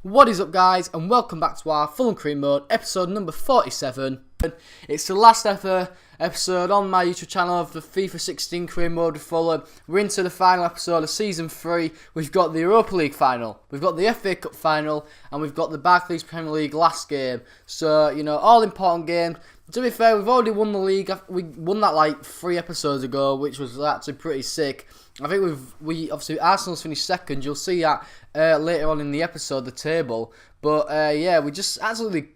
What is up, guys, and welcome back to our Fulham Cream Mode, episode number 47. It's the last ever episode on my YouTube channel of the FIFA 16 Cream Mode with Fulham. We're into the final episode of Season 3. We've got the Europa League final, we've got the FA Cup final, and we've got the Barclays Premier League last game. So, all important games. To be fair, we've already won the league. We won that like 3 episodes ago, which was actually pretty sick. I think we obviously Arsenal's finished second. You'll see that later on in the episode, the table. But yeah, we just absolutely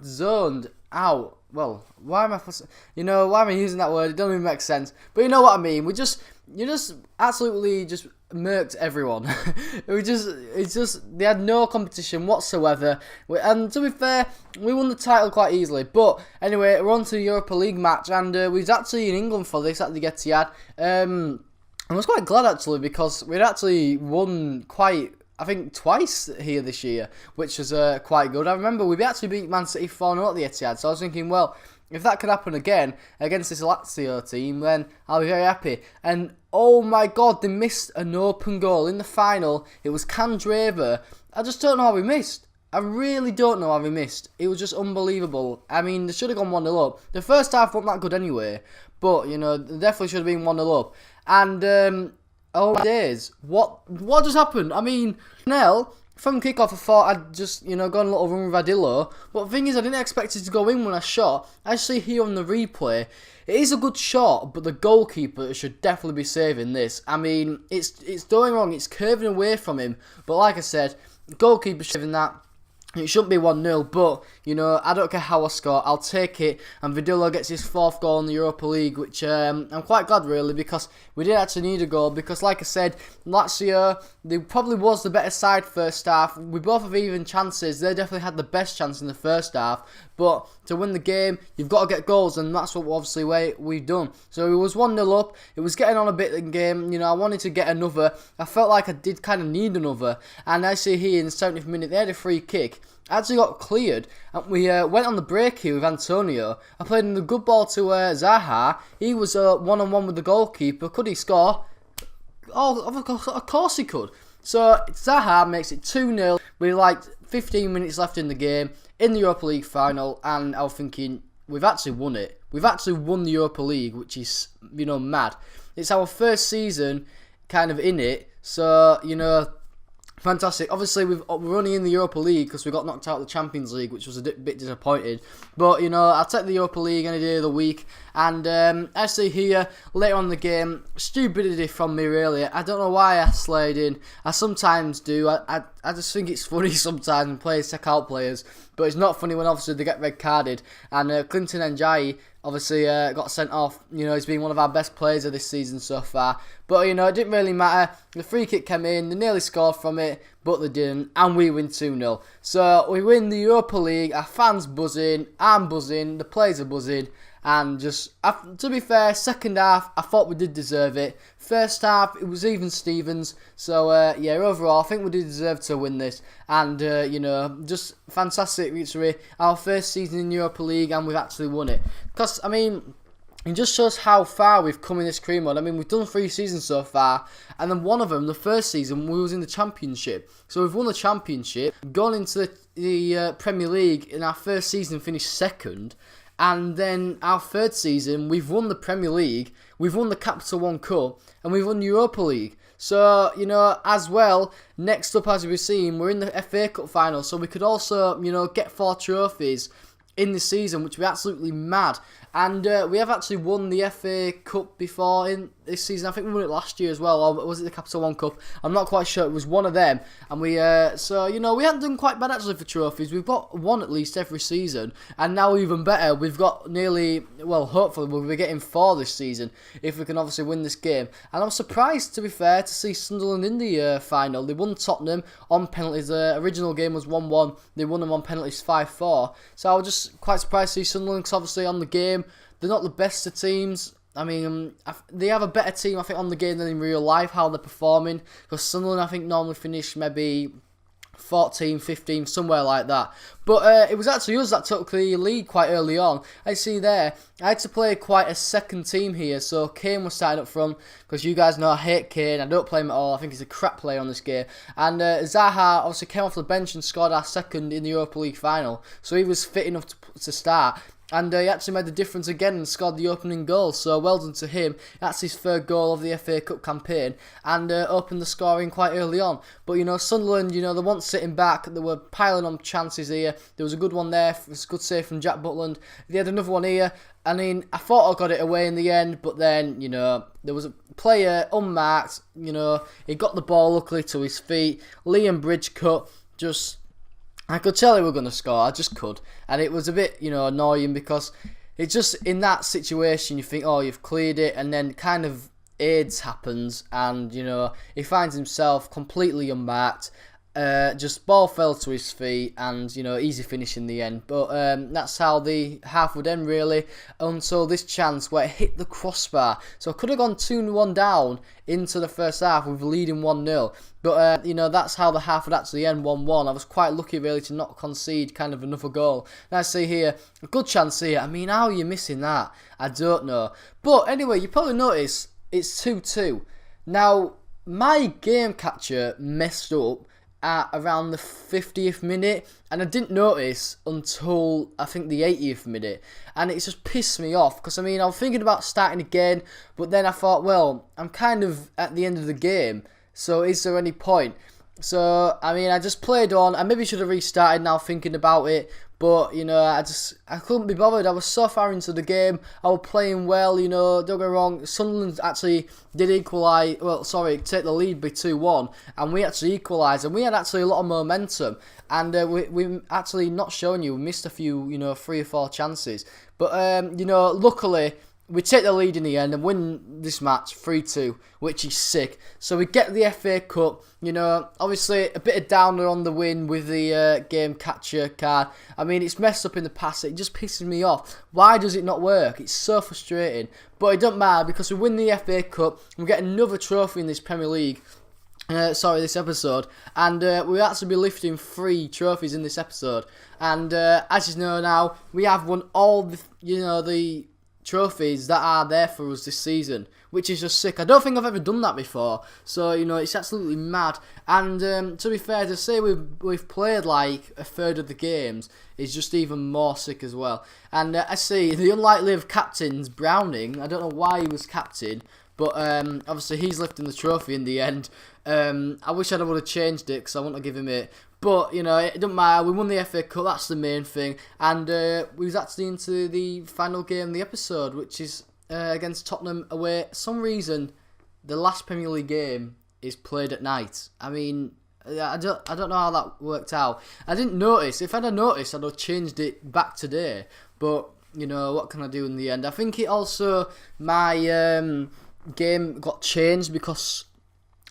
zoned out. Well, why am I using that word? It doesn't even make sense. But you know what I mean. You just absolutely just murked everyone. They had no competition whatsoever. And to be fair, we won the title quite easily. But anyway, we're on to the Europa League match, and we was actually in England for this at the Etihad. I was quite glad actually, because we'd actually won I think twice here this year, which was quite good. I remember we actually beat Man City 4-0 at the Etihad, so I was thinking, well, if that could happen again against this Lazio team, then I'll be very happy. And oh my god, they missed an open goal in the final. It was Candreva. I just don't know how we missed. I really don't know how we missed. It was just unbelievable. I mean, they should have gone 1-0 up. The first half wasn't that good anyway, but, they definitely should have been 1-0 up. And, oh my days, what just happened? I mean, Nell, from kickoff, I thought I'd just, gone a little run with Adillo. But the thing is, I didn't expect it to go in when I shot. I see here on the replay, it is a good shot, but the goalkeeper should definitely be saving this. I mean, it's doing wrong, it's curving away from him. But like I said, goalkeeper saving that. It shouldn't be 1-0, but, I don't care how I score, I'll take it. And Vidillo gets his 4th goal in the Europa League, which I'm quite glad, really, because we did actually need a goal. Because, like I said, Lazio, they probably was the better side first half. We both have even chances. They definitely had the best chance in the first half. But to win the game, you've got to get goals, and that's what obviously we've done. So it was 1-0 up. It was getting on a bit in the game. I wanted to get another. I felt like I did kind of need another. And I see here in the 70th minute, they had a free kick. Actually got cleared, and we went on the break here with Antonio. I played in the good ball to Zaha. He was one-on-one with the goalkeeper. Could he score? Oh, of course he could. So Zaha makes it 2-0 with like 15 minutes left in the game in the Europa League final, and I was thinking, we've actually won it. We've actually won the Europa League, which is, mad. It's our first season kind of in it, so, fantastic. Obviously, we're only in the Europa League because we got knocked out of the Champions League, which was a bit disappointed. But, I'll take the Europa League any day of the week. And I see here, later on in the game, stupidity from me, really. I don't know why I slayed in. I sometimes do. I just think it's funny sometimes when players take out players. But it's not funny when, obviously, they get red carded. And Clinton Njai obviously got sent off. He's been one of our best players of this season so far. But, it didn't really matter. The free kick came in. They nearly scored from it, but they didn't. And we win 2-0. So, we win the Europa League. Our fans buzzing. I'm buzzing. The players are buzzing. And just, to be fair, second half, I thought we did deserve it. First half, it was even Stevens. So, yeah, overall, I think we did deserve to win this. And, just fantastic victory. Our first season in Europa League, and we've actually won it. Because, I mean, it just shows how far we've come in this cream mode. I mean, we've done 3 seasons so far, and then one of them, the first season, we was in the Championship. So we've won the Championship, gone into the Premier League in our first season, finished second, and then our 3rd season, we've won the Premier League, we've won the Capital One Cup, and we've won the Europa League. So, as well, next up, as we've seen, we're in the FA Cup final, so we could also, get 4 trophies in the season, which would be absolutely mad. And we have actually won the FA Cup before in this season. I think we won it last year as well, or was it the Capital One Cup? I'm not quite sure. It was one of them. And we, we haven't done quite bad actually for trophies. We've got one at least every season. And now even better, we've got nearly, well, hopefully we'll be getting 4 this season, if we can obviously win this game. And I'm surprised, to be fair, to see Sunderland in the final. They won Tottenham on penalties. The original game was 1-1. They won them on penalties 5-4. So I was just quite surprised to see Sunderland, because obviously on the game, they're not the best of teams. I mean, they have a better team, I think, on the game than in real life, how they're performing. Because Sunderland, I think, normally finish maybe 14, 15, somewhere like that. But it was actually us that took the lead quite early on. I see there, I had to play quite a second team here, so Kane was starting up front, because you guys know I hate Kane, I don't play him at all, I think he's a crap player on this game. And Zaha obviously came off the bench and scored our second in the Europa League final, so he was fit enough to start. And he actually made the difference again and scored the opening goal. So well done to him. That's his third goal of the FA Cup campaign. And opened the scoring quite early on. But, you know, Sunderland, you know, they weren't sitting back. They were piling on chances here. There was a good one there. It was a good save from Jack Butland. They had another one here. I mean, I thought I got it away in the end. But then, you know, there was a player unmarked. You know, he got the ball luckily to his feet. Liam Bridgecut just... I could tell they were going to score, I just could. And it was a bit, you know, annoying because it just, in that situation, you think, oh, you've cleared it, and then kind of AIDS happens, and, you know, he finds himself completely unmarked. Just ball fell to his feet, and, you know, easy finish in the end. But that's how the half would end, really, until this chance where it hit the crossbar. So I could have gone 2-1 down into the first half with leading 1-0. But, you know, that's how the half would actually end 1-1. I was quite lucky, really, to not concede kind of another goal. Now, I see here, a good chance here. I mean, how are you missing that? I don't know. But, anyway, you probably notice it's 2-2. Now, my game catcher messed up at around the 50th minute, and I didn't notice until I think the 80th minute, and it just pissed me off because I mean I was thinking about starting again, but then I thought, well, I'm kind of at the end of the game, so is there any point? So I mean I just played on. I maybe should have restarted now thinking about it, but you know I couldn't be bothered. I was so far into the game. I was playing well, you know, don't get me wrong. Sunderland actually did equalise, take the lead by 2-1, and we actually equalised, and we had actually a lot of momentum, and we actually, not showing you, we missed a few, you know, 3 or 4 chances, but you know, luckily we take the lead in the end and win this match 3-2, which is sick. So we get the FA Cup, you know, obviously a bit of downer on the win with the game catcher card. I mean, it's messed up in the past, it just pisses me off. Why does it not work? It's so frustrating. But it don't matter because we win the FA Cup, we get another trophy in this Premier League. This episode, and we'll actually be lifting 3 trophies in this episode. And as you know now, we have won all the, you know, the trophies that are there for us this season, which is just sick. I don't think I've ever done that before, so you know it's absolutely mad. And to be fair, to say we've played like a third of the games is just even more sick as well. And I see the unlikely of captains, Browning. I don't know why he was captain, but obviously he's lifting the trophy in the end. I wish I would have changed it because I want to give him it. But, you know, it doesn't matter. We won the FA Cup, that's the main thing. And we was actually into the final game of the episode, which is against Tottenham away. For some reason, the last Premier League game is played at night. I mean, I don't know how that worked out. I didn't notice. If I'd have noticed, I'd have changed it back today. But, you know, what can I do in the end? I think it also, my game got changed because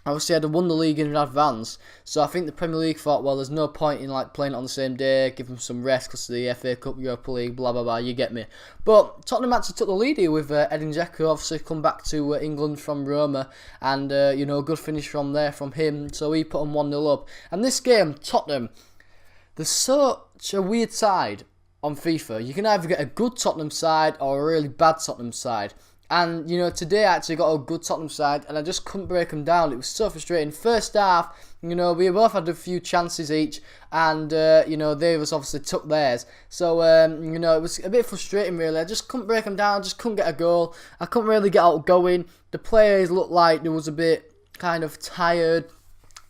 obviously I'd have won the league in advance, so I think the Premier League thought, well, there's no point in like playing it on the same day, give them some rest because of the FA Cup, Europa League, blah blah blah, you get me. But Tottenham actually took the lead here with Edin Dzeko, obviously come back to England from Roma, and you know, good finish from there from him, so he put them 1-0 up. And this game, Tottenham, there's such a weird side on FIFA. You can either get a good Tottenham side or a really bad Tottenham side. And, you know, today I actually got a good Tottenham side and I just couldn't break them down. It was so frustrating. First half, you know, we both had a few chances each and, you know, they was obviously took theirs. So, you know, it was a bit frustrating really. I just couldn't break them down, just couldn't get a goal. I couldn't really get out going. The players looked like they was a bit kind of tired.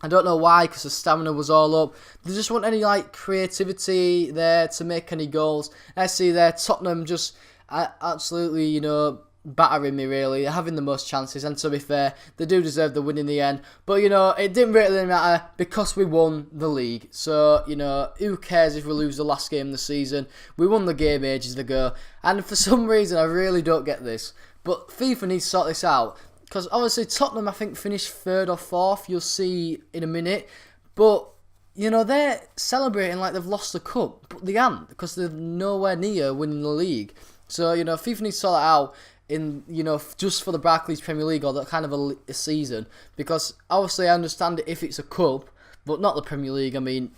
I don't know why, because the stamina was all up. There just wasn't any, like, creativity there to make any goals. I see there, Tottenham just absolutely, you know, battering me really, having the most chances, and to be fair, they do deserve the win in the end. But you know, it didn't really matter because we won the league. So you know, who cares if we lose the last game of the season? We won the game ages ago, and for some reason I really don't get this. But FIFA needs to sort this out because obviously Tottenham I think finished 3rd or 4th. You'll see in a minute, but you know, they're celebrating like they've lost the cup, but they aren't because they're nowhere near winning the league. So you know, FIFA needs to sort that out in, you know, just for the Barclays Premier League or that kind of a season, because obviously I understand it if it's a cup, but not the Premier League. I mean,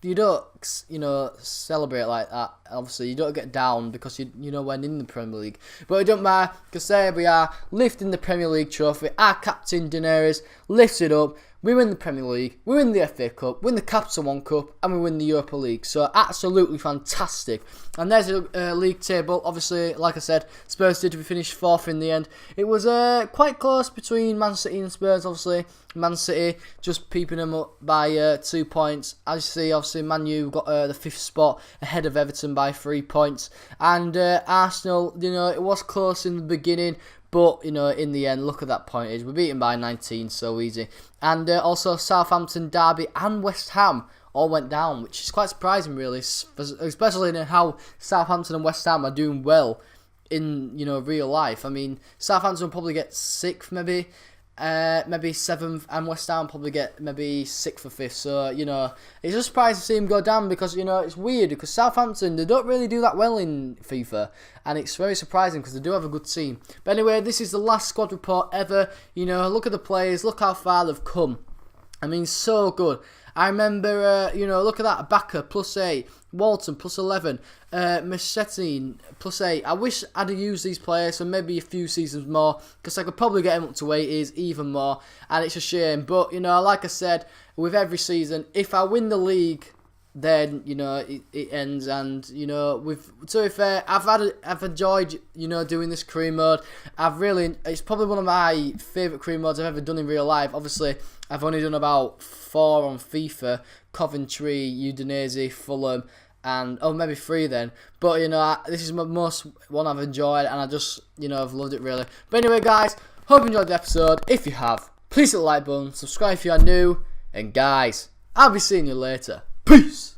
you don't, celebrate like that. Obviously, you don't get down because you when in the Premier League. But it don't matter, because there we are, lifting the Premier League trophy. Our captain, Daenerys, lifts it up. We win the Premier League, we win the FA Cup, win the Capital One Cup, and we win the Europa League. So absolutely fantastic. And there's a league table. Obviously, like I said, Spurs did finish fourth in the end. It was quite close between Man City and Spurs. Obviously, Man City just peeping them up by 2 points. As you see, obviously, Man U got the 5th spot ahead of Everton by 3 points. And Arsenal, it was close in the beginning. But, in the end, look at that pointage. We're beaten by 19, so easy. And also Southampton, Derby and West Ham all went down, which is quite surprising, really. Especially in how Southampton and West Ham are doing well in, real life. I mean, Southampton will probably get 6th, maybe 7th, and West Ham probably get maybe 6th or 5th. So, it's just surprising to see him go down because, it's weird because Southampton, they don't really do that well in FIFA, and it's very surprising because they do have a good team. But anyway, this is the last squad report ever. Look at the players, look how far they've come. I mean, so good. I remember, look at that, Baka, +8, Walton, +11, Machete, +8. I wish I'd have used these players for maybe a few seasons more, because I could probably get them up to 80s, even more, and it's a shame. But, like I said, with every season, if I win the league, then, it ends, and, to be fair, I've enjoyed, doing this career mode. It's probably one of my favourite career modes I've ever done in real life. Obviously, I've only done about 4 on FIFA, Coventry, Udinese, Fulham, and, maybe 3 then. But, this is my most one I've enjoyed, and I just, I've loved it really. But anyway, guys, hope you enjoyed the episode. If you have, please hit the like button, subscribe if you are new, and guys, I'll be seeing you later. Peace!